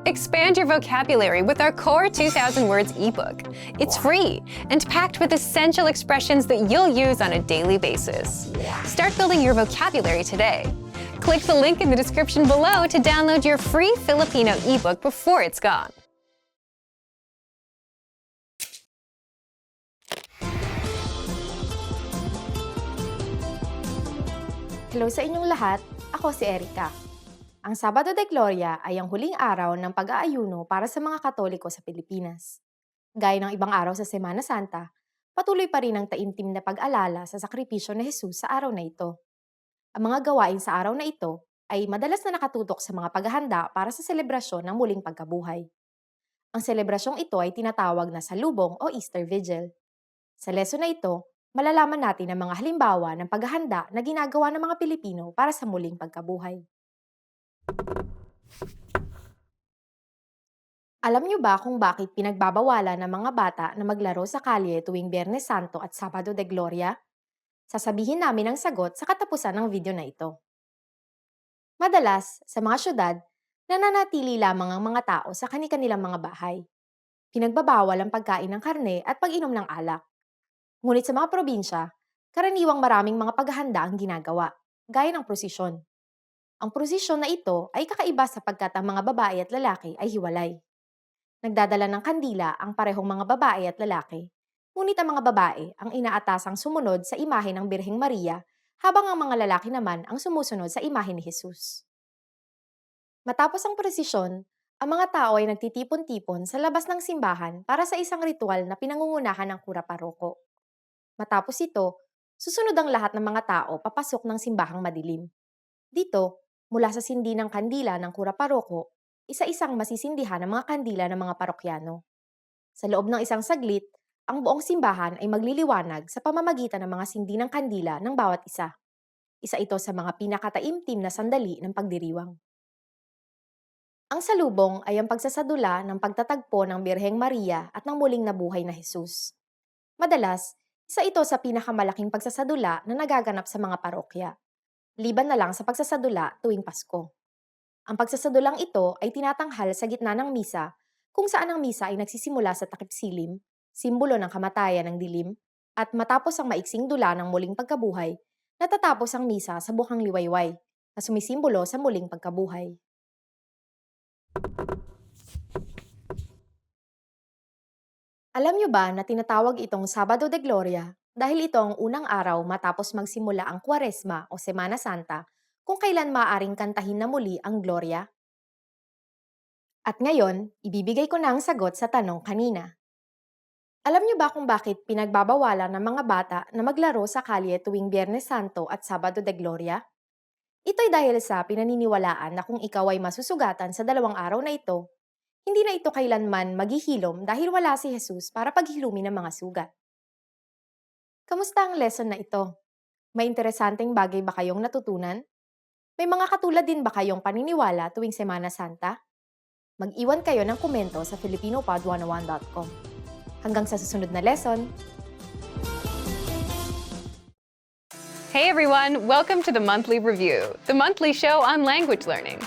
Expand your vocabulary with our Core 2,000 Words ebook. It's free and packed with essential expressions that you'll use on a daily basis. Start building your vocabulary today. Click the link in the description below to download your free Filipino ebook before it's gone. Hello sa inyong lahat, ako si Erica. Ang Sabado de Gloria ay ang huling araw ng pag-aayuno para sa mga Katoliko sa Pilipinas. Gaya ng ibang araw sa Semana Santa, patuloy pa rin ang taimtim na pag-alala sa sakripisyo ni Jesus sa araw na ito. Ang mga gawain sa araw na ito ay madalas na nakatutok sa mga paghahanda para sa selebrasyon ng muling pagkabuhay. Ang selebrasyong ito ay tinatawag na Salubong o Easter Vigil. Sa lesson na ito, malalaman natin ang mga halimbawa ng paghahanda na ginagawa ng mga Pilipino para sa muling pagkabuhay. Alam niyo ba kung bakit pinagbabawalan ng mga bata na maglaro sa kalye tuwing Biyernes Santo at Sabado de Gloria? Sasabihin namin ang sagot sa katapusan ng video na ito. Madalas, sa mga syudad, nananatili lamang ang mga tao sa kani-kanilang mga bahay. Pinagbabawal ang pagkain ng karne at pag-inom ng alak. Ngunit sa mga probinsya, karaniwang maraming mga paghahanda ang ginagawa, gaya ng prosesyon. Ang prosesyon na ito ay kakaiba sapagkat ang mga babae at lalaki ay hiwalay. Nagdadala ng kandila ang parehong mga babae at lalaki, ngunit ang mga babae ang inaatasang sumunod sa imahe ng Birheng Maria habang ang mga lalaki naman ang sumusunod sa imahe ni Jesus. Matapos ang prosesyon, ang mga tao ay nagtitipon-tipon sa labas ng simbahan para sa isang ritual na pinangungunahan ng kura paroko. Matapos ito, susunod ang lahat ng mga tao papasok ng simbahang madilim. Dito, mula sa sindi ng kandila ng kura paroko, isa-isang masisindihan ang mga kandila ng mga parokyano. Sa loob ng isang saglit, ang buong simbahan ay magliliwanag sa pamamagitan ng mga sindi ng kandila ng bawat isa. Isa ito sa mga pinakataimtim na sandali ng pagdiriwang. Ang salubong ay ang pagsasadula ng pagtatagpo ng Birheng Maria at ng muling nabuhay na Jesus. Madalas, isa ito sa pinakamalaking pagsasadula na nagaganap sa mga parokya. Liban na lang sa pagsasadula tuwing Pasko. Ang pagsasadulang ito ay tinatanghal sa gitna ng misa, kung saan ang misa ay nagsisimula sa takip silim, simbolo ng kamatayan ng dilim, at matapos ang maiksing dula ng muling pagkabuhay, natatapos ang misa sa bukang liwayway, na sumisimbolo sa muling pagkabuhay. Alam niyo ba na tinatawag itong Sabado de Gloria dahil ito ang unang araw matapos magsimula ang Kwaresma o Semana Santa kung kailan maaaring kantahin na muli ang Gloria? At ngayon, ibibigay ko na ang sagot sa tanong kanina. Alam niyo ba kung bakit pinagbabawalan ng mga bata na maglaro sa kalye tuwing Biyernes Santo at Sabado de Gloria? Ito'y dahil sa pinaniniwalaan na kung ikaw ay masusugatan sa dalawang araw na ito, hindi na ito kailanman maghihilom dahil wala si Jesus para paghilumin ng mga sugat. Kamusta ang lesson na ito? May interesanteng bagay ba kayong natutunan? May mga katulad din ba kayong paniniwala tuwing Semana Santa? Mag-iwan kayo ng komento sa filipinopod101.com. Hanggang sa susunod na lesson! Hey everyone! Welcome to the Monthly Review, the monthly show on language learning,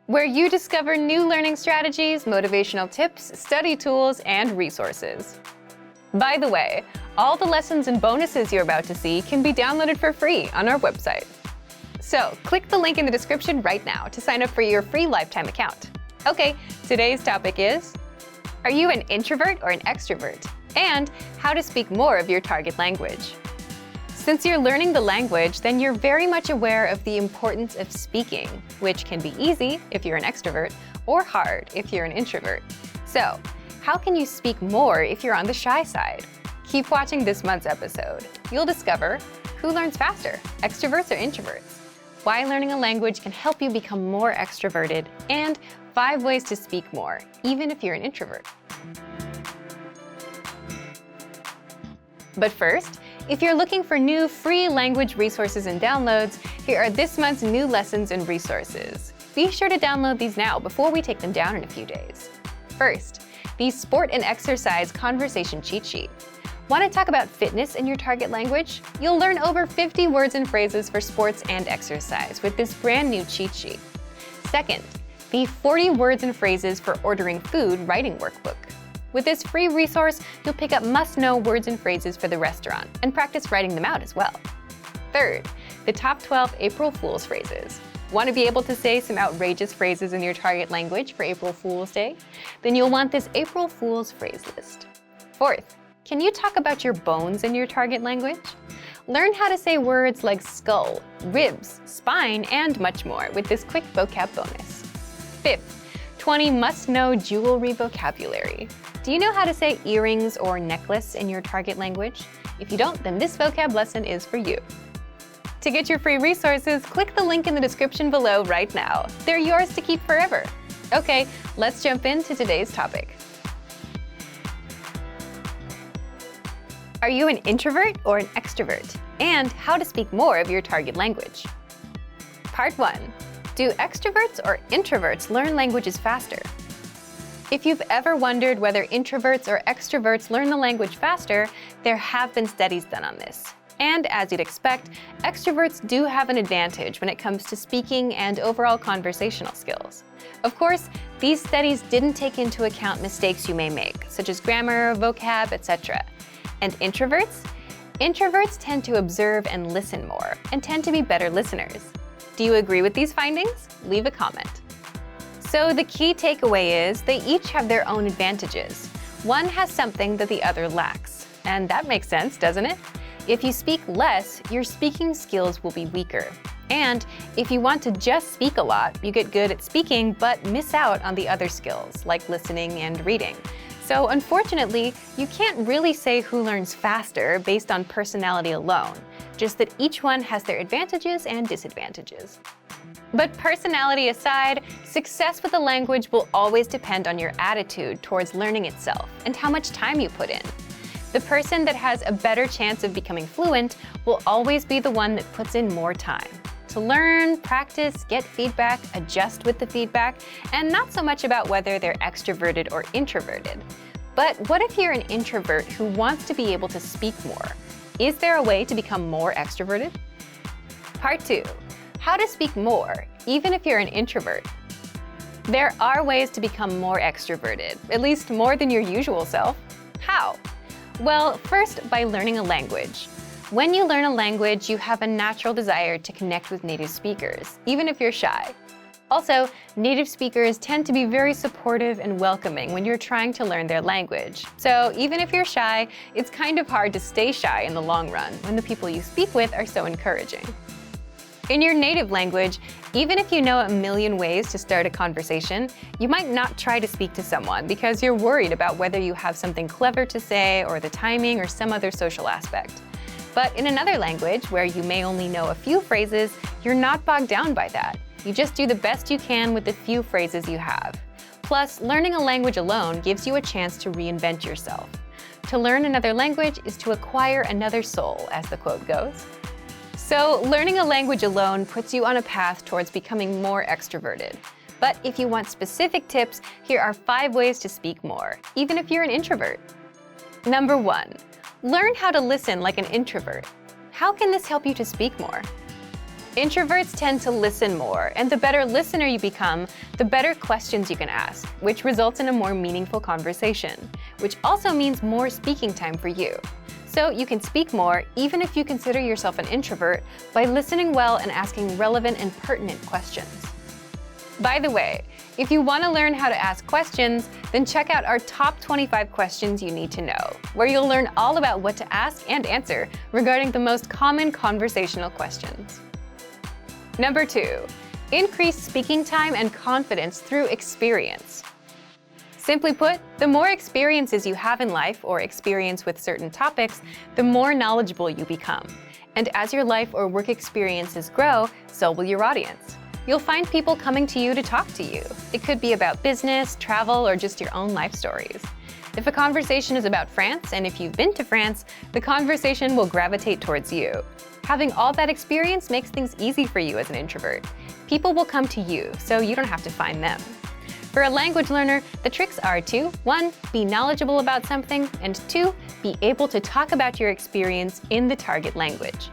where you discover new learning strategies, motivational tips, study tools, and resources. By the way, all the lessons and bonuses you're about to see can be downloaded for free on our website. So, click the link in the description right now to sign up for your free lifetime account. Okay, today's topic is, are you an introvert or an extrovert? And how to speak more of your target language. Since you're learning the language, then you're very much aware of the importance of speaking, which can be easy if you're an extrovert or hard if you're an introvert. So, how can you speak more if you're on the shy side? Keep watching this month's episode. You'll discover who learns faster, extroverts or introverts, why learning a language can help you become more extroverted, and 5 ways to speak more, even if you're an introvert. But first, if you're looking for new free language resources and downloads, here are this month's new lessons and resources. Be sure to download these now before we take them down in a few days. First, the Sport and Exercise Conversation Cheat Sheet. Want to talk about fitness in your target language? You'll learn over 50 words and phrases for sports and exercise with this brand new cheat sheet. Second, the 40 Words and Phrases for Ordering Food Writing Workbook. With this free resource, you'll pick up must-know words and phrases for the restaurant and practice writing them out as well. Third, the top 12 April Fool's phrases. Want to be able to say some outrageous phrases in your target language for April Fool's Day? Then you'll want this April Fool's phrase list. Fourth, can you talk about your bones in your target language? Learn how to say words like skull, ribs, spine, and much more with this quick vocab bonus. Fifth, 20 must-know jewelry vocabulary. Do you know how to say earrings or necklace in your target language? If you don't, then this vocab lesson is for you. To get your free resources, click the link in the description below right now. They're yours to keep forever. Okay, let's jump into today's topic. Are you an introvert or an extrovert? And how to speak more of your target language. Part 1. Do extroverts or introverts learn languages faster? If you've ever wondered whether introverts or extroverts learn the language faster, there have been studies done on this. And as you'd expect, extroverts do have an advantage when it comes to speaking and overall conversational skills. Of course, these studies didn't take into account mistakes you may make, such as grammar, vocab, etc. And introverts? Introverts tend to observe and listen more, and tend to be better listeners. Do you agree with these findings? Leave a comment. So the key takeaway is they each have their own advantages. One has something that the other lacks. And that makes sense, doesn't it? If you speak less, your speaking skills will be weaker. And if you want to just speak a lot, you get good at speaking but miss out on the other skills, like listening and reading. So unfortunately, you can't really say who learns faster based on personality alone, just that each one has their advantages and disadvantages. But personality aside, success with a language will always depend on your attitude towards learning itself and how much time you put in. The person that has a better chance of becoming fluent will always be the one that puts in more time to learn, practice, get feedback, adjust with the feedback, and not so much about whether they're extroverted or introverted. But what if you're an introvert who wants to be able to speak more? Is there a way to become more extroverted? Part 2. How to speak more, even if you're an introvert. There are ways to become more extroverted, at least more than your usual self. How? Well, first, by learning a language. When you learn a language, you have a natural desire to connect with native speakers, even if you're shy. Also, native speakers tend to be very supportive and welcoming when you're trying to learn their language. So even if you're shy, it's kind of hard to stay shy in the long run when the people you speak with are so encouraging. In your native language, even if you know a million ways to start a conversation, you might not try to speak to someone because you're worried about whether you have something clever to say or the timing or some other social aspect. But in another language, where you may only know a few phrases, you're not bogged down by that. You just do the best you can with the few phrases you have. Plus, learning a language alone gives you a chance to reinvent yourself. To learn another language is to acquire another soul, as the quote goes. So, learning a language alone puts you on a path towards becoming more extroverted. But if you want specific tips, here are 5 ways to speak more, even if you're an introvert. Number 1. Learn how to listen like an introvert. How can this help you to speak more? Introverts tend to listen more, and the better listener you become, the better questions you can ask, which results in a more meaningful conversation, which also means more speaking time for you. So you can speak more even if you consider yourself an introvert by listening well and asking relevant and pertinent questions. By the way, if you want to learn how to ask questions, then check out our top 25 questions you need to know, where you'll learn all about what to ask and answer regarding the most common conversational questions. Number 2, increase speaking time and confidence through experience. Simply put, the more experiences you have in life or experience with certain topics, the more knowledgeable you become. And as your life or work experiences grow, so will your audience. You'll find people coming to you to talk to you. It could be about business, travel, or just your own life stories. If a conversation is about France, and if you've been to France, the conversation will gravitate towards you. Having all that experience makes things easy for you as an introvert. People will come to you, so you don't have to find them. For a language learner, the tricks are to 1. Be knowledgeable about something, and 2. Be able to talk about your experience in the target language.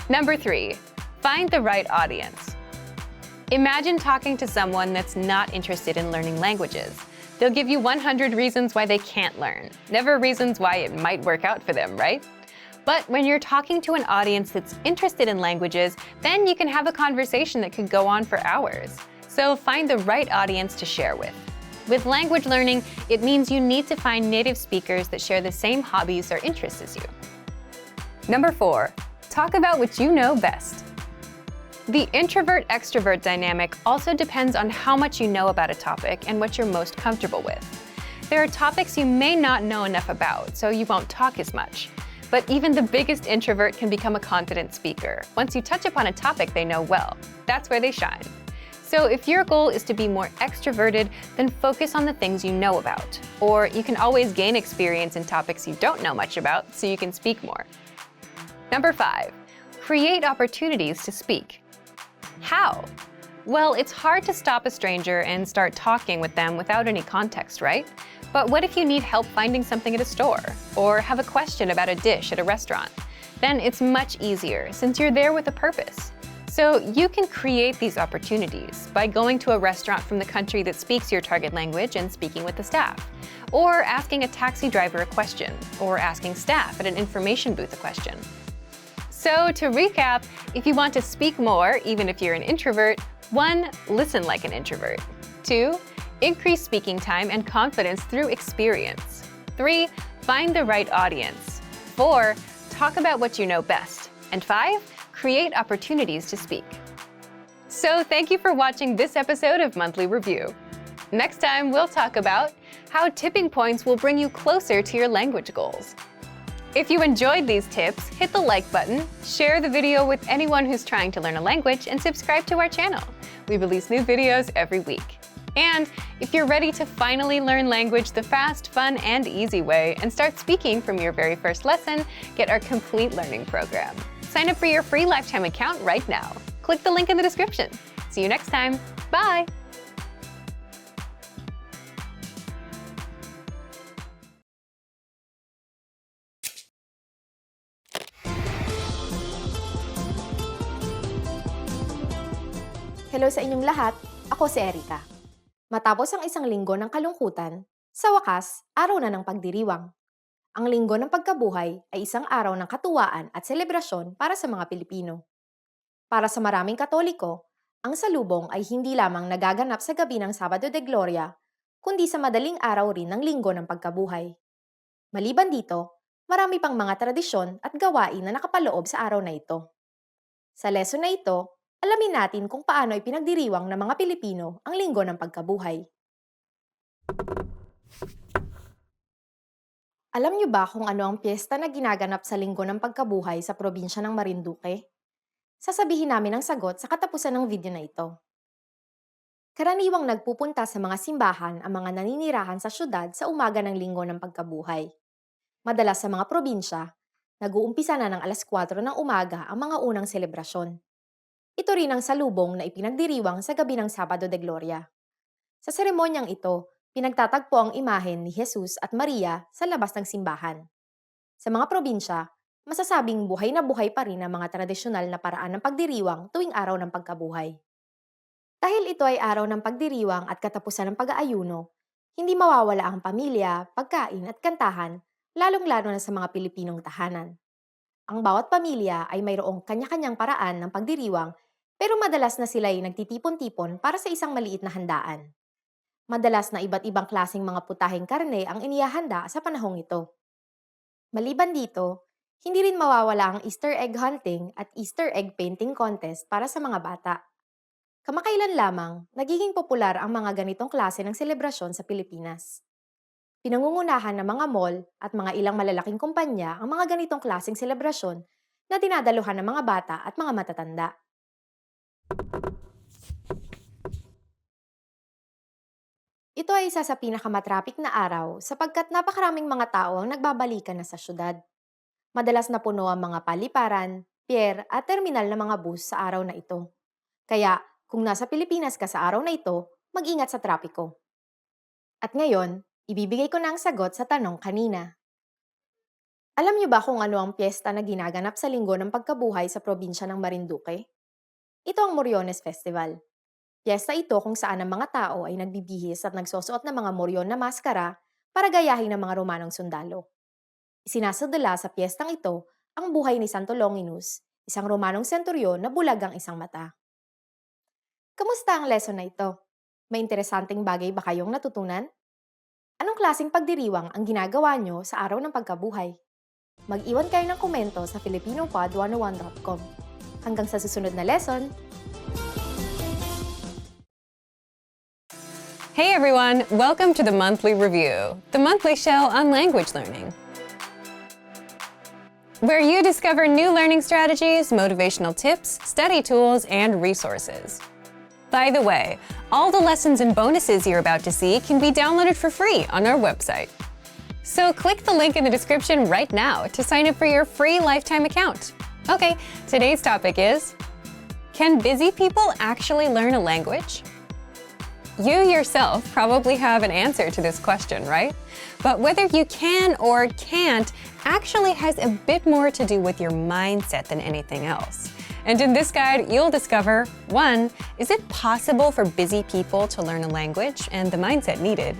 Number 3. Find the right audience. Imagine talking to someone that's not interested in learning languages. They'll give you 100 reasons why they can't learn, never reasons why it might work out for them, right? But when you're talking to an audience that's interested in languages, then you can have a conversation that could go on for hours. So find the right audience to share with. With language learning, it means you need to find native speakers that share the same hobbies or interests as you. Number 4, talk about what you know best. The introvert-extrovert dynamic also depends on how much you know about a topic and what you're most comfortable with. There are topics you may not know enough about, so you won't talk as much. But even the biggest introvert can become a confident speaker once you touch upon a topic they know well. That's where they shine. So if your goal is to be more extroverted, then focus on the things you know about. Or you can always gain experience in topics you don't know much about so you can speak more. Number 5, create opportunities to speak. How? Well, it's hard to stop a stranger and start talking with them without any context, right? But what if you need help finding something at a store, or have a question about a dish at a restaurant? Then it's much easier since you're there with a purpose. So you can create these opportunities by going to a restaurant from the country that speaks your target language and speaking with the staff, or asking a taxi driver a question, or asking staff at an information booth a question. So to recap, if you want to speak more, even if you're an introvert, 1, listen like an introvert. 2, increase speaking time and confidence through experience. 3, find the right audience. 4, talk about what you know best. And 5, create opportunities to speak. So thank you for watching this episode of Monthly Review. Next time, we'll talk about how tipping points will bring you closer to your language goals. If you enjoyed these tips, hit the like button, share the video with anyone who's trying to learn a language, and subscribe to our channel. We release new videos every week. And if you're ready to finally learn language the fast, fun, and easy way and start speaking from your very first lesson, get our complete learning program. Sign up for your free lifetime account right now. Click the link in the description. See you next time. Bye! Hello sa inyong lahat, ako si Erika. Matapos ang isang linggo ng kalungkutan, sa wakas, araw na ng pagdiriwang. Ang linggo ng pagkabuhay ay isang araw ng katuwaan at selebrasyon para sa mga Pilipino. Para sa maraming Katoliko, ang salubong ay hindi lamang nagaganap sa gabi ng Sabado de Gloria, kundi sa madaling araw rin ng linggo ng pagkabuhay. Maliban dito, marami pang mga tradisyon at gawain na nakapaloob sa araw na ito. Sa lesson na ito, alamin natin kung paano ipinagdiriwang ng mga Pilipino ang linggo ng pagkabuhay. Alam niyo ba kung ano ang piyesta na ginaganap sa linggo ng pagkabuhay sa probinsya ng Marinduque? Sasabihin namin ang sagot sa katapusan ng video na ito. Karaniwang nagpupunta sa mga simbahan ang mga naninirahan sa syudad sa umaga ng linggo ng pagkabuhay. Madalas sa mga probinsya, nag-uumpisa na ng alas 4 ng umaga ang mga unang selebrasyon. Ito rin ang salubong na ipinagdiriwang sa gabi ng Sabado de Gloria. Sa seremonyang ito, pinagtatagpo ang imahen ni Jesus at Maria sa labas ng simbahan. Sa mga probinsya, masasabing buhay na buhay pa rin ang mga tradisyonal na paraan ng pagdiriwang tuwing araw ng pagkabuhay. Dahil ito ay araw ng pagdiriwang at katapusan ng pag-aayuno, hindi mawawala ang pamilya, pagkain at kantahan, lalong-lalo na sa mga Pilipinong tahanan. Ang bawat pamilya ay mayroong kanya-kanyang paraan ng pagdiriwang, pero madalas na sila ay nagtitipon-tipon para sa isang maliit na handaan. Madalas na iba't ibang klaseng mga putaheng karne ang inihahanda sa panahong ito. Maliban dito, hindi rin mawawala ang Easter egg hunting at Easter egg painting contest para sa mga bata. Kamakailan lamang, nagiging popular ang mga ganitong klase ng selebrasyon sa Pilipinas. Pinangungunahan ng mga mall at mga ilang malalaking kumpanya ang mga ganitong klaseng selebrasyon na dinadaluhan ng mga bata at mga matatanda. Ito ay isa sa pinakamatrapik na araw sapagkat napakaraming mga tao ang nagbabalikan na sa syudad. Madalas na puno ang mga paliparan, pier at terminal ng mga bus sa araw na ito. Kaya, kung nasa Pilipinas ka sa araw na ito, mag-ingat sa trapiko. At ngayon, ibibigay ko na ang sagot sa tanong kanina. Alam niyo ba kung ano ang piyesta na ginaganap sa linggo ng pagkabuhay sa probinsya ng Marinduque? Ito ang Moriones Festival. Piyesta ito kung saan ang mga tao ay nagbibihis at nagsusuot ng mga moryon na maskara para gayahin ng mga Romanong sundalo. Isinasadala sa piyestang ito ang buhay ni Santo Longinus, isang Romanong senturyon na bulag ang isang mata. Kamusta ang lesson na ito? May interesanteng bagay ba kayong natutunan? Anong klaseng pagdiriwang ang ginagawa nyo sa araw ng pagkabuhay? Mag-iwan kayo ng komento sa filipinopod101.com. Hanggang sa susunod na lesson! Hey everyone, welcome to the monthly review, the monthly show on language learning, where you discover new learning strategies, motivational tips, study tools, and resources. By the way, all the lessons and bonuses you're about to see can be downloaded for free on our website. So click the link in the description right now to sign up for your free lifetime account. Okay, today's topic is, can busy people actually learn a language? You yourself probably have an answer to this question, right? But whether you can or can't actually has a bit more to do with your mindset than anything else. And in this guide, you'll discover 1. Is it possible for busy people to learn a language and the mindset needed?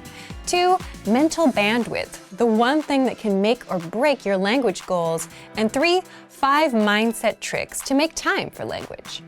2. Mental bandwidth, the one thing that can make or break your language goals. And 3. 5 mindset tricks to make time for language.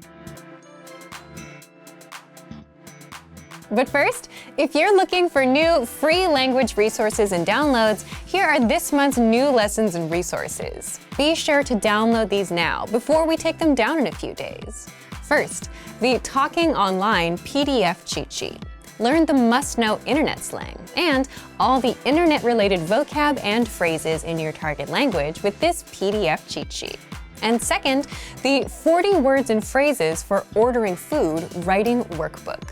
But first, if you're looking for new free language resources and downloads, here are this month's new lessons and resources. Be sure to download these now before we take them down in a few days. First, the Talking Online PDF cheat sheet. Learn the must-know internet slang and all the internet-related vocab and phrases in your target language with this PDF cheat sheet. And second, the 40 words and phrases for ordering food writing workbook.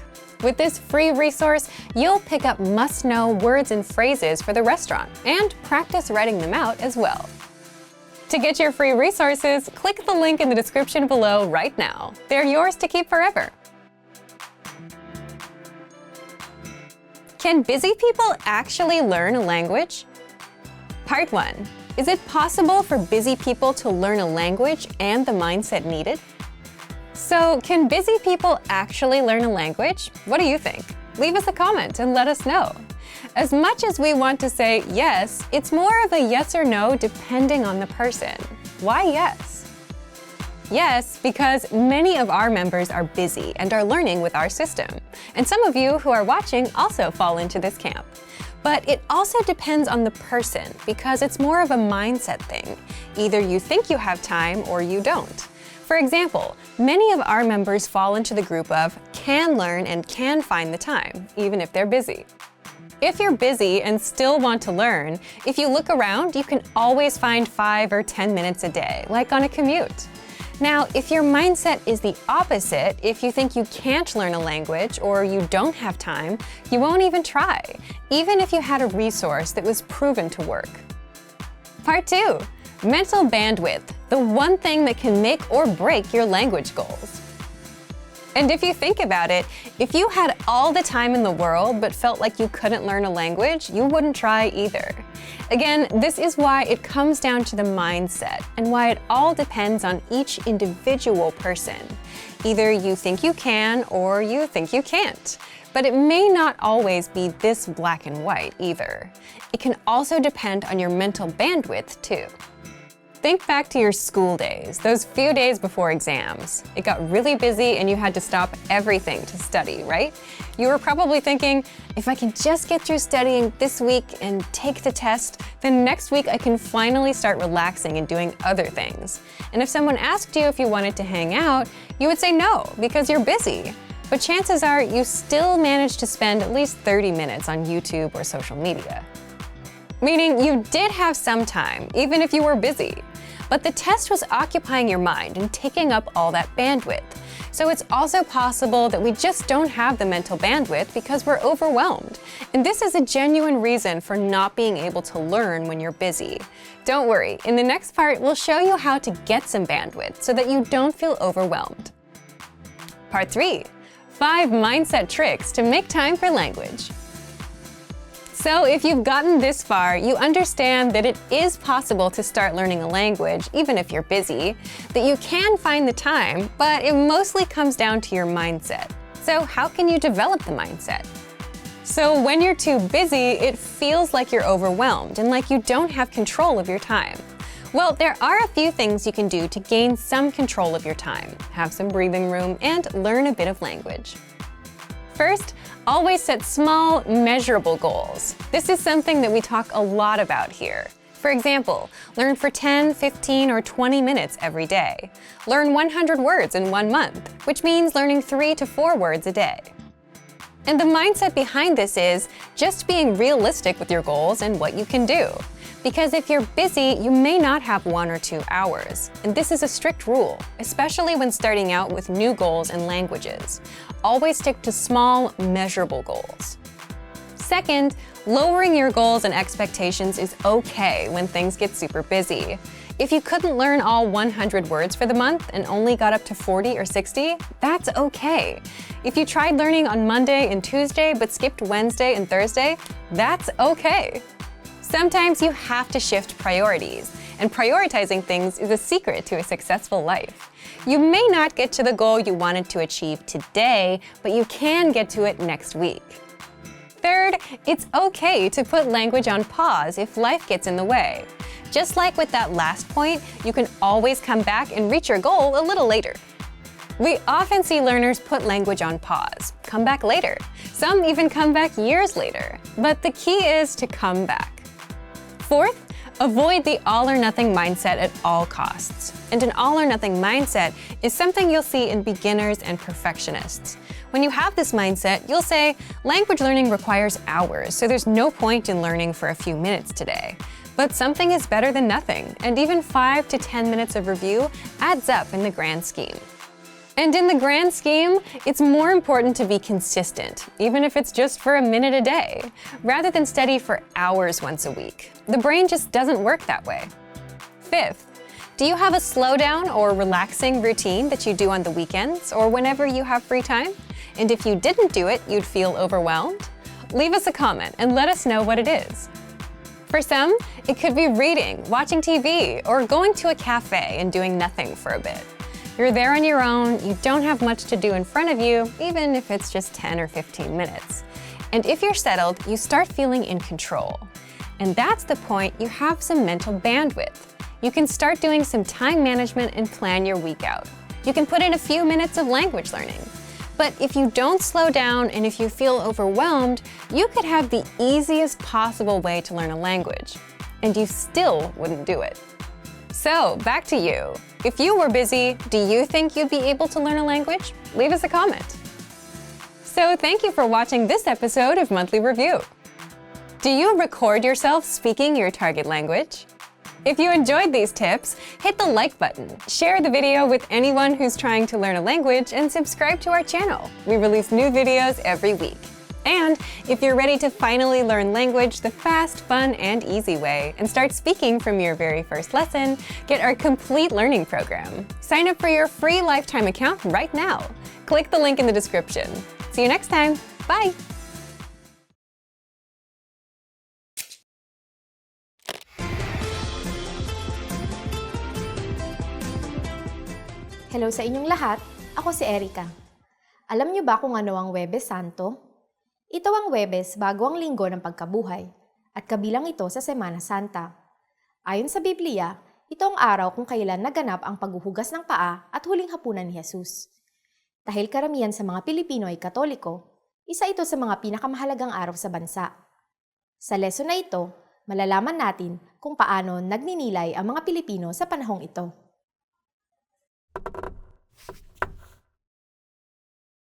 With this free resource, you'll pick up must-know words and phrases for the restaurant and practice writing them out as well. To get your free resources, click the link in the description below right now. They're yours to keep forever. Can busy people actually learn a language? Part 1. Is it possible for busy people to learn a language and the mindset needed? So, can busy people actually learn a language? What do you think? Leave us a comment and let us know. As much as we want to say yes, it's more of a yes or no depending on the person. Why yes? Yes, because many of our members are busy and are learning with our system. And some of you who are watching also fall into this camp. But it also depends on the person because it's more of a mindset thing. Either you think you have time or you don't. For example, many of our members fall into the group of can learn and can find the time, even if they're busy. If you're busy and still want to learn, if you look around, you can always find 5 or 10 minutes a day, like on a commute. Now, if your mindset is the opposite, if you think you can't learn a language or you don't have time, you won't even try, even if you had a resource that was proven to work. Part 2. Mental bandwidth, the one thing that can make or break your language goals. And if you think about it, if you had all the time in the world but felt like you couldn't learn a language, you wouldn't try either. Again, this is why it comes down to the mindset and why it all depends on each individual person. Either you think you can or you think you can't. But it may not always be this black and white either. It can also depend on your mental bandwidth too. Think back to your school days, those few days before exams. It got really busy and you had to stop everything to study, right? You were probably thinking, if I can just get through studying this week and take the test, then next week I can finally start relaxing and doing other things. And if someone asked you if you wanted to hang out, you would say no, because you're busy. But chances are you still managed to spend at least 30 minutes on YouTube or social media. Meaning you did have some time, even if you were busy. But the test was occupying your mind and taking up all that bandwidth. So it's also possible that we just don't have the mental bandwidth because we're overwhelmed. And this is a genuine reason for not being able to learn when you're busy. Don't worry, in the next part, we'll show you how to get some bandwidth so that you don't feel overwhelmed. Part 3. 5 mindset tricks to make time for language. So if you've gotten this far, you understand that it is possible to start learning a language, even if you're busy, that you can find the time, but it mostly comes down to your mindset. So how can you develop the mindset? So when you're too busy, it feels like you're overwhelmed and like you don't have control of your time. Well, there are a few things you can do to gain some control of your time, have some breathing room, and learn a bit of language. First, always set small, measurable goals. This is something that we talk a lot about here. For example, learn for 10, 15, or 20 minutes every day. Learn 100 words in 1 month, which means learning 3 to 4 words a day. And the mindset behind this is just being realistic with your goals and what you can do. Because if you're busy, you may not have 1 or 2 hours. And this is a strict rule, especially when starting out with new goals and languages. Always stick to small, measurable goals. Second, lowering your goals and expectations is okay when things get super busy. If you couldn't learn all 100 words for the month and only got up to 40 or 60, that's okay. If you tried learning on Monday and Tuesday but skipped Wednesday and Thursday, that's okay. Sometimes you have to shift priorities, and prioritizing things is a secret to a successful life. You may not get to the goal you wanted to achieve today, but you can get to it next week. Third, it's okay to put language on pause if life gets in the way. Just like with that last point, you can always come back and reach your goal a little later. We often see learners put language on pause, come back later. Some even come back years later. But the key is to come back. Fourth, avoid the all-or-nothing mindset at all costs. And an all-or-nothing mindset is something you'll see in beginners and perfectionists. When you have this mindset, you'll say, language learning requires hours, so there's no point in learning for a few minutes today. But something is better than nothing, and even 5 to 10 minutes of review adds up in the grand scheme. And in the grand scheme, it's more important to be consistent, even if it's just for a minute a day, rather than study for hours once a week. The brain just doesn't work that way. Fifth, do you have a slowdown or relaxing routine that you do on the weekends or whenever you have free time? And if you didn't do it, you'd feel overwhelmed? Leave us a comment and let us know what it is. For some, it could be reading, watching TV, or going to a cafe and doing nothing for a bit. You're there on your own, you don't have much to do in front of you, even if it's just 10 or 15 minutes. And if you're settled, you start feeling in control. And that's the point you have some mental bandwidth. You can start doing some time management and plan your week out. You can put in a few minutes of language learning. But if you don't slow down and if you feel overwhelmed, you could have the easiest possible way to learn a language. And you still wouldn't do it. So, back to you. If you were busy, do you think you'd be able to learn a language? Leave us a comment. So, thank you for watching this episode of Monthly Review. Do you record yourself speaking your target language? If you enjoyed these tips, hit the like button, share the video with anyone who's trying to learn a language, and subscribe to our channel. We release new videos every week. And if you're ready to finally learn language the fast, fun, and easy way and start speaking from your very first lesson, get our complete learning program. Sign up for your free lifetime account right now. Click the link in the description. See you next time. Bye! Hello sa inyong lahat, ako si Erica. Alam niyo ba kung ano ang Huwebes Santo? Ito ang Huwebes bago ang linggo ng pagkabuhay at kabilang ito sa Semana Santa. Ayon sa Biblia, ito ang araw kung kailan naganap ang paghuhugas ng paa at huling hapunan ni Jesus. Dahil karamihan sa mga Pilipino ay Katoliko, isa ito sa mga pinakamahalagang araw sa bansa. Sa lesson na ito, malalaman natin kung paano nagninilay ang mga Pilipino sa panahong ito.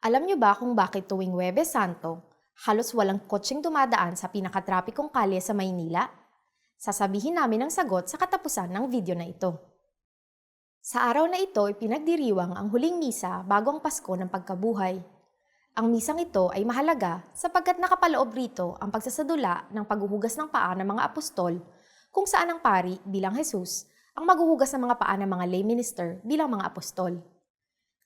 Alam niyo ba kung bakit tuwing Huwebes Santo, halos walang kotseng dumadaan sa pinakatrapikong kalye sa Maynila? Sasabihin namin ang sagot sa katapusan ng video na ito. Sa araw na ito ay pinagdiriwang ang huling misa bago ang Pasko ng Pagkabuhay. Ang misang ito ay mahalaga sapagkat nakapaloob rito ang pagsasadula ng paghuhugas ng paa ng mga apostol kung saan ang pari bilang Jesus ang maghuhugas ng mga paa ng mga lay minister bilang mga apostol.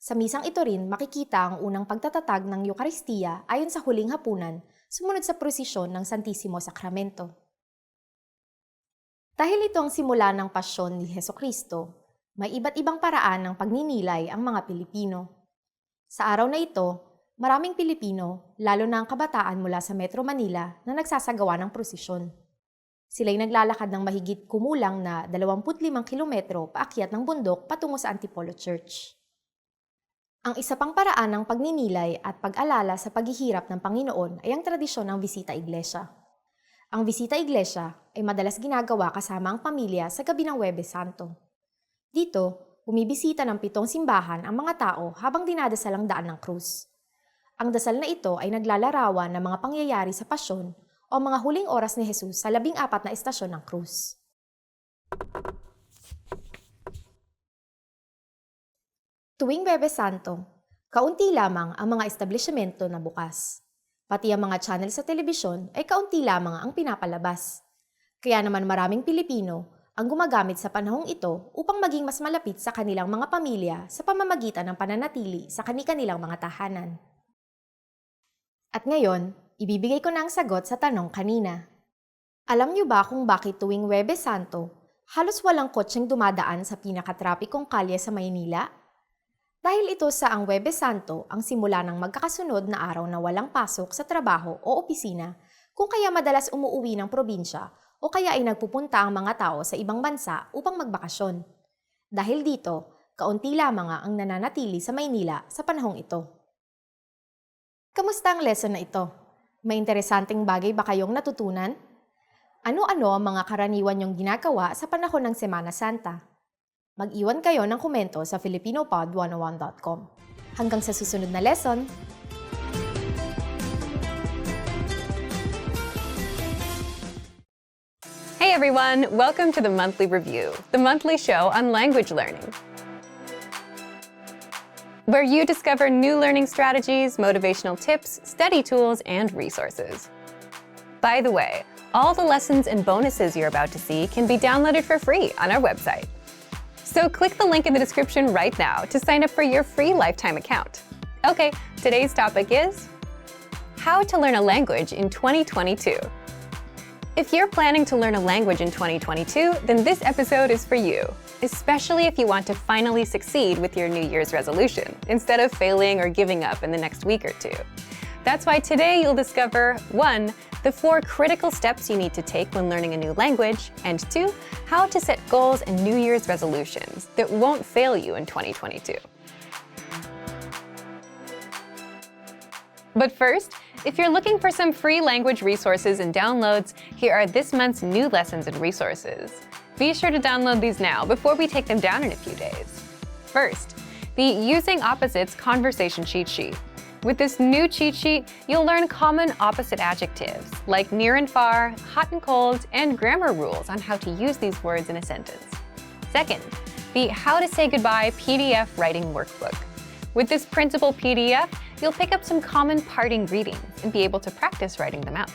Sa misang ito rin makikita ang unang pagtatatag ng Eukaristiya ayon sa huling hapunan sumunod sa prosesyon ng Santissimo Sacramento. Dahil ito ang simula ng pasyon ni Hesukristo, may iba't ibang paraan ng pagninilay ang mga Pilipino. Sa araw na ito, Maraming Pilipino, lalo na ang kabataan mula sa Metro Manila na nagsasagawa ng prosesyon. Sila'y naglalakad ng mahigit kumulang na 25 kilometro paakyat ng bundok patungo sa Antipolo Church. Ang isa pang paraan ng pagninilay at pag-alala sa paghihirap ng Panginoon ay ang tradisyon ng bisita iglesia. Ang bisita iglesia ay madalas ginagawa kasama ang pamilya sa gabi ng Huwebes Santo. Dito, bumibisita ng 7 simbahan ang mga tao habang dinadasal ang daan ng krus. Ang dasal na ito ay naglalarawan ng mga pangyayari sa pasyon o mga huling oras ni Jesus sa 14 na estasyon ng krus. Tuwing Huwebes Santo, kaunti lamang ang mga establishmento na bukas. Pati ang mga channel sa telebisyon ay kaunti lamang ang pinapalabas. Kaya naman maraming Pilipino ang gumagamit sa panahong ito upang maging mas malapit sa kanilang mga pamilya sa pamamagitan ng pananatili sa kani-kanilang mga tahanan. At ngayon, ibibigay ko na ang sagot sa tanong kanina. Alam niyo ba kung bakit tuwing Huwebes Santo, halos walang kotseng dumadaan sa pinakatrapikong kalye sa Maynila? Dahil ito sa ang Huwebes Santo ang simula ng magkakasunod na araw na walang pasok sa trabaho o opisina, kung kaya madalas umuuwi ng probinsya o kaya ay nagpupunta ang mga tao sa ibang bansa upang magbakasyon. Dahil dito, kaunti lamang ang nananatili sa Maynila sa panahong ito. Kamusta ang lesson na ito? May interesanteng bagay ba kayong natutunan? Ano-ano ang mga karaniwan niyong ginagawa sa panahon ng Semana Santa? Mag-iwan kayo ng komento sa filipinopod101.com. Hanggang sa susunod na lesson! Hey everyone! Welcome to the Monthly Review, the monthly show on language learning, where you discover new learning strategies, motivational tips, study tools, and resources. By the way, all the lessons and bonuses you're about to see can be downloaded for free on our website. So click the link in the description right now to sign up for your free lifetime account. Okay, today's topic is how to learn a language in 2022. If you're planning to learn a language in 2022, then this episode is for you, especially if you want to finally succeed with your New Year's resolution, instead of failing or giving up in the next week or two. That's why today you'll discover 1. The 4 critical steps you need to take when learning a new language, and 2. How to set goals and New Year's resolutions that won't fail you in 2022. But first, if you're looking for some free language resources and downloads, here are this month's new lessons and resources. Be sure to download these now before we take them down in a few days. First, the Using Opposites Conversation Cheat Sheet. With this new cheat sheet, you'll learn common opposite adjectives like near and far, hot and cold, and grammar rules on how to use these words in a sentence. Second, the How to Say Goodbye PDF Writing Workbook. With this printable PDF, you'll pick up some common parting greetings and be able to practice writing them out.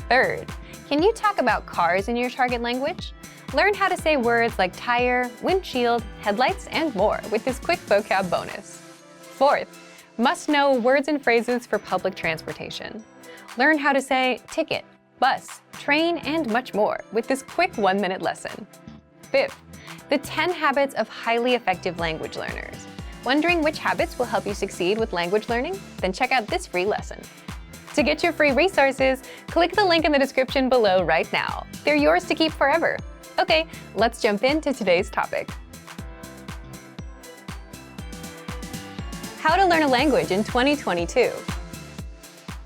Third, can you talk about cars in your target language? Learn how to say words like tire, windshield, headlights, and more with this quick vocab bonus. Fourth, must know words and phrases for public transportation. Learn how to say ticket, bus, train, and much more with this quick 1-minute lesson. Fifth, the 10 habits of highly effective language learners. Wondering which habits will help you succeed with language learning? Then check out this free lesson. To get your free resources, click the link in the description below right now. They're yours to keep forever. Okay, let's jump into today's topic. How to learn a language in 2022.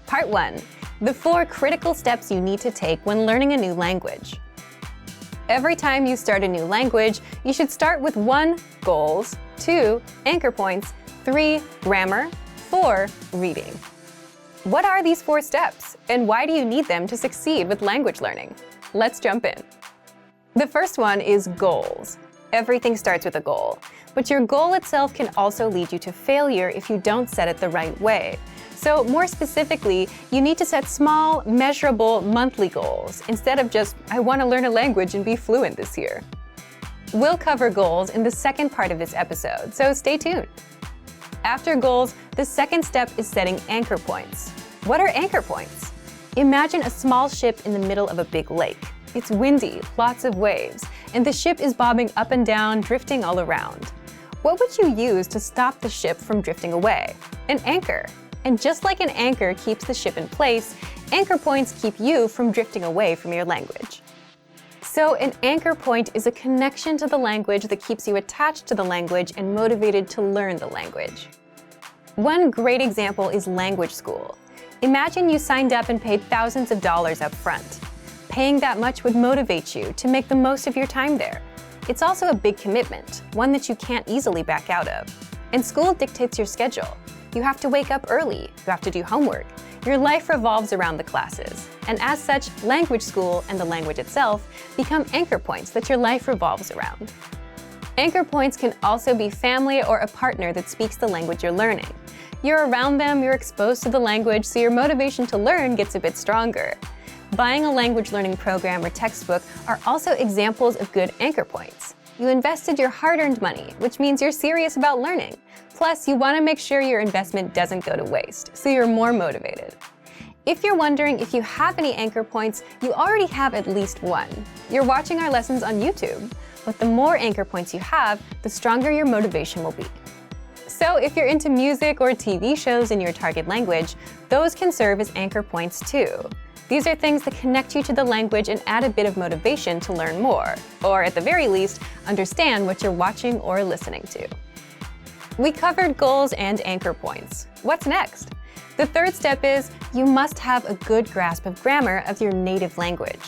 Part 1. The 4 critical steps you need to take when learning a new language. Every time you start a new language, you should start with 1. Goals, 2. Anchor points, 3. Grammar, 4. Reading. What are these 4 steps, and why do you need them to succeed with language learning? Let's jump in. The first one is goals. Everything starts with a goal, but your goal itself can also lead you to failure if you don't set it the right way. So more specifically, you need to set small, measurable monthly goals instead of just, I want to learn a language and be fluent this year. We'll cover goals in the second part of this episode, so stay tuned. After goals, the second step is setting anchor points. What are anchor points? Imagine a small ship in the middle of a big lake. It's windy, lots of waves, and the ship is bobbing up and down, drifting all around. What would you use to stop the ship from drifting away? An anchor. And just like an anchor keeps the ship in place, anchor points keep you from drifting away from your language. So an anchor point is a connection to the language that keeps you attached to the language and motivated to learn the language. One great example is language school. Imagine you signed up and paid thousands of dollars up front. Paying that much would motivate you to make the most of your time there. It's also a big commitment, one that you can't easily back out of. And school dictates your schedule. You have to wake up early, you have to do homework. Your life revolves around the classes. And as such, language school and the language itself become anchor points that your life revolves around. Anchor points can also be family or a partner that speaks the language you're learning. You're around them, you're exposed to the language, so your motivation to learn gets a bit stronger. Buying a language learning program or textbook are also examples of good anchor points. You invested your hard-earned money, which means you're serious about learning. Plus, you want to make sure your investment doesn't go to waste, so you're more motivated. If you're wondering if you have any anchor points, you already have at least one. You're watching our lessons on YouTube, but the more anchor points you have, the stronger your motivation will be. So if you're into music or TV shows in your target language, those can serve as anchor points too. These are things that connect you to the language and add a bit of motivation to learn more, or at the very least, understand what you're watching or listening to. We covered goals and anchor points. What's next? The third step is you must have a good grasp of grammar of your native language.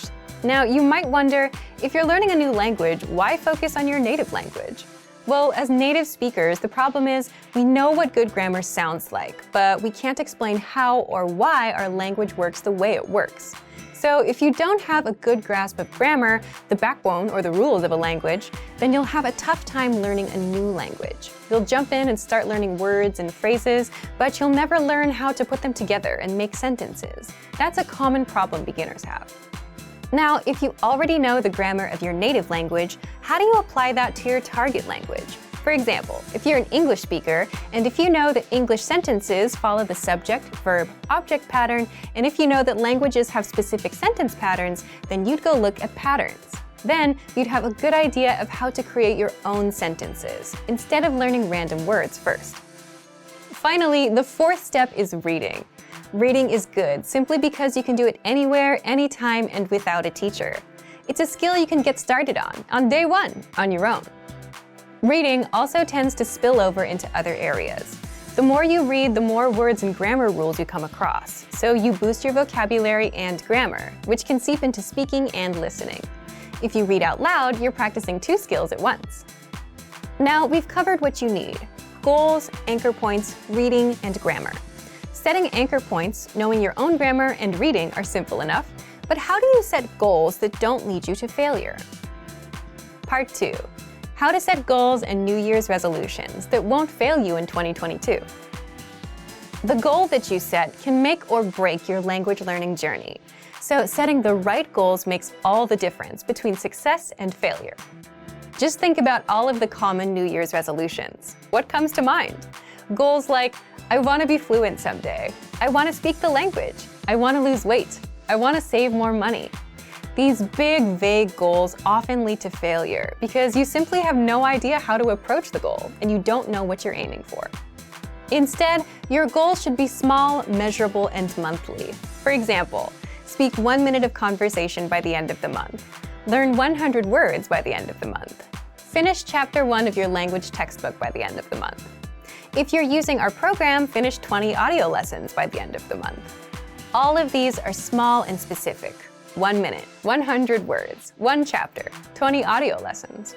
Now, you might wonder, if you're learning a new language, why focus on your native language? Well, as native speakers, the problem is we know what good grammar sounds like, but we can't explain how or why our language works the way it works. So if you don't have a good grasp of grammar, the backbone or the rules of a language, then you'll have a tough time learning a new language. You'll jump in and start learning words and phrases, but you'll never learn how to put them together and make sentences. That's a common problem beginners have. Now, if you already know the grammar of your native language, how do you apply that to your target language? For example, if you're an English speaker, and if you know that English sentences follow the subject, verb, object pattern, and if you know that languages have specific sentence patterns, then you'd go look at patterns. Then, you'd have a good idea of how to create your own sentences, instead of learning random words first. Finally, the fourth step is reading. Reading is good simply because you can do it anywhere, anytime, and without a teacher. It's a skill you can get started on day one, on your own. Reading also tends to spill over into other areas. The more you read, the more words and grammar rules you come across, so you boost your vocabulary and grammar, which can seep into speaking and listening. If you read out loud, you're practicing two skills at once. Now, we've covered what you need: goals, anchor points, reading, and grammar. Setting anchor points, knowing your own grammar, and reading are simple enough, but how do you set goals that don't lead you to failure? Part 2. How to set goals and New Year's resolutions that won't fail you in 2022. The goal that you set can make or break your language learning journey, so setting the right goals makes all the difference between success and failure. Just think about all of the common New Year's resolutions. What comes to mind? Goals like, I want to be fluent someday. I want to speak the language. I want to lose weight. I want to save more money. These big, vague goals often lead to failure because you simply have no idea how to approach the goal and you don't know what you're aiming for. Instead, your goals should be small, measurable, and monthly. For example, speak 1 minute of conversation by the end of the month. Learn 100 words by the end of the month. Finish Chapter 1 of your language textbook by the end of the month. If you're using our program, finish 20 audio lessons by the end of the month. All of these are small and specific. 1 minute, 100 words, 1 chapter, 20 audio lessons.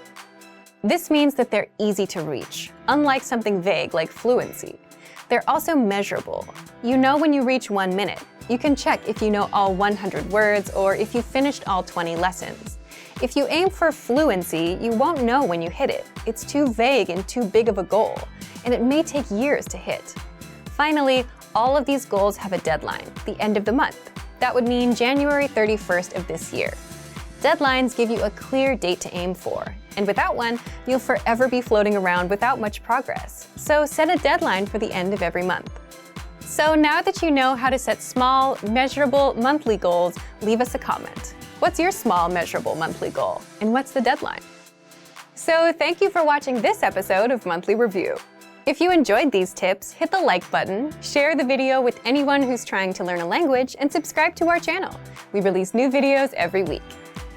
This means that they're easy to reach, unlike something vague like fluency. They're also measurable. You know when you reach 1 minute. You can check if you know all 100 words or if you finished all 20 lessons. If you aim for fluency, you won't know when you hit it. It's too vague and too big of a goal, and it may take years to hit. Finally, all of these goals have a deadline, the end of the month. That would mean January 31st of this year. Deadlines give you a clear date to aim for, and without one, you'll forever be floating around without much progress. So set a deadline for the end of every month. So now that you know how to set small, measurable monthly goals, leave us a comment. What's your small, measurable monthly goal, and what's the deadline? So thank you for watching this episode of Monthly Review. If you enjoyed these tips, hit the like button, share the video with anyone who's trying to learn a language, and subscribe to our channel. We release new videos every week.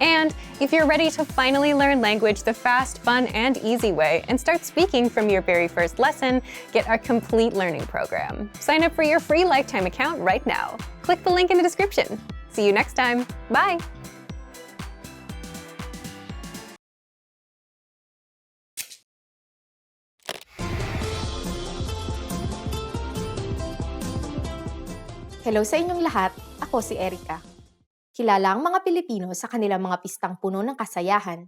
And if you're ready to finally learn language the fast, fun, and easy way and start speaking from your very first lesson, get our complete learning program. Sign up for your free lifetime account right now. Click the link in the description. See you next time. Bye! Hello sa inyong lahat, ako si Erica. Kilala ang mga Pilipino sa kanilang mga pistang puno ng kasayahan.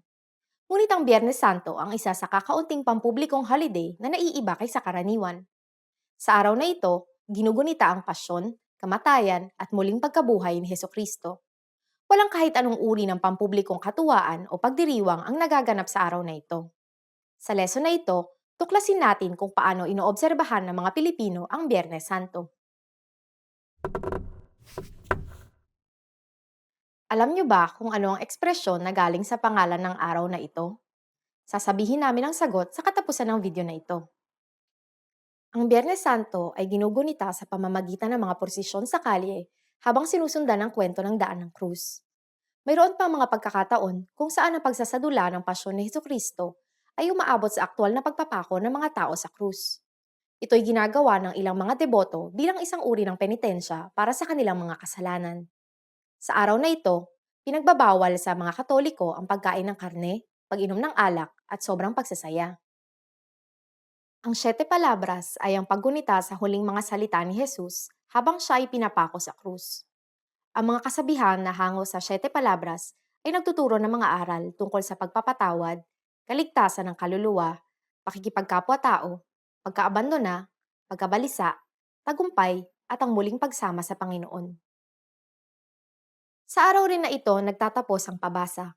Ngunit ang Biyernes Santo ang isa sa kakaunting pampublikong holiday na naiiba kaysa karaniwan. Sa araw na ito, ginugunita ang pasyon, kamatayan at muling pagkabuhay ni Hesukristo. Walang kahit anong uri ng pampublikong katuwaan o pagdiriwang ang nagaganap sa araw na ito. Sa lesson na ito, tuklasin natin kung paano inoobserbahan ng mga Pilipino ang Biyernes Santo. Alam niyo ba kung ano ang ekspresyon na galing sa pangalan ng araw na ito? Sasabihin namin ang sagot sa katapusan ng video na ito. Ang Biyernes Santo ay ginugunita sa pamamagitan ng mga prosesyon sa kalye habang sinusundan ang kwento ng daan ng krus. Mayroon pang mga pagkakataon kung saan ang pagsasadula ng pasyon ni Hesukristo ay umaabot sa aktwal na pagpapako ng mga tao sa krus. Ito'y ginagawa ng ilang mga deboto bilang isang uri ng penitensya para sa kanilang mga kasalanan. Sa araw na ito, pinagbabawal sa mga Katoliko ang pagkain ng karne, pag-inom ng alak, at sobrang pagsasaya. Ang 7 palabras ay ang paggunita sa huling mga salita ni Jesus habang siya ay pinapako sa krus. Ang mga kasabihan na hango sa 7 palabras ay nagtuturo ng mga aral tungkol sa pagpapatawad, kaligtasan ng kaluluwa, pakikipagkapwa-tao, pagkaabandona, pagkabalisa, tagumpay, at ang muling pagsama sa Panginoon. Sa araw rin na ito, nagtatapos ang pabasa.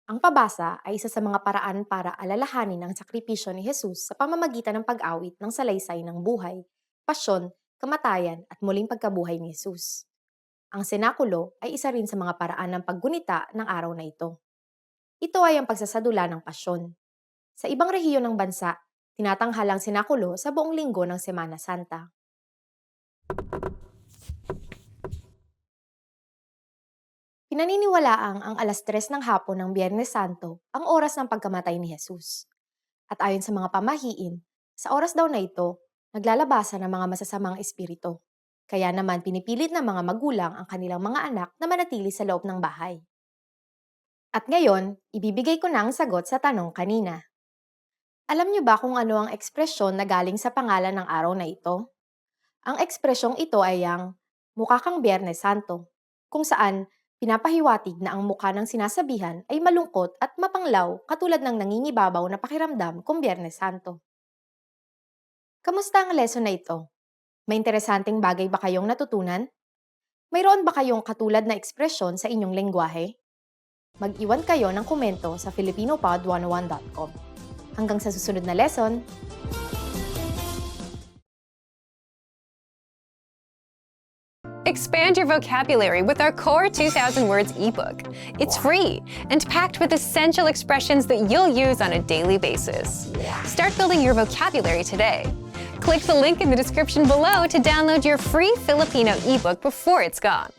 Ang pabasa ay isa sa mga paraan para alalahanin ang sakripisyo ni Jesus sa pamamagitan ng pag-awit ng salaysay ng buhay, pasyon, kamatayan at muling pagkabuhay ni Jesus. Ang senakulo ay isa rin sa mga paraan ng paggunita ng araw na ito. Ito ay ang pagsasadula ng pasyon. Sa ibang rehiyon ng bansa, tinatanghal ang senakulo sa buong linggo ng Semana Santa. Pinaniniwalaang ang alas 3 ng hapon ng Biyernes Santo ang oras ng pagkamatay ni Jesus. At ayon sa mga pamahiin, sa oras daw na ito, naglalabasan ang mga masasamang espiritu. Kaya naman pinipilit ng mga magulang ang kanilang mga anak na manatili sa loob ng bahay. At ngayon, ibibigay ko na ang sagot sa tanong kanina. Alam niyo ba kung ano ang ekspresyon na galing sa pangalan ng araw na ito? Ang ekspresyong ito ay ang mukha kang Biyernes Santo, kung saan pinapahiwatig na ang mukha ng sinasabihan ay malungkot at mapanglaw katulad ng nangingibabaw na pakiramdam kung Biyernes Santo. Kamusta ang lesson na ito? May interesanteng bagay ba kayong natutunan? Mayroon ba kayong katulad na ekspresyon sa inyong lengguwahe? Mag-iwan kayo ng komento sa filipinopod101.com. Hanggang sa susunod na lesson! Expand your vocabulary with our Core 2000 Words ebook. It's free and packed with essential expressions that you'll use on a daily basis. Start building your vocabulary today. Click the link in the description below to download your free Filipino ebook before it's gone.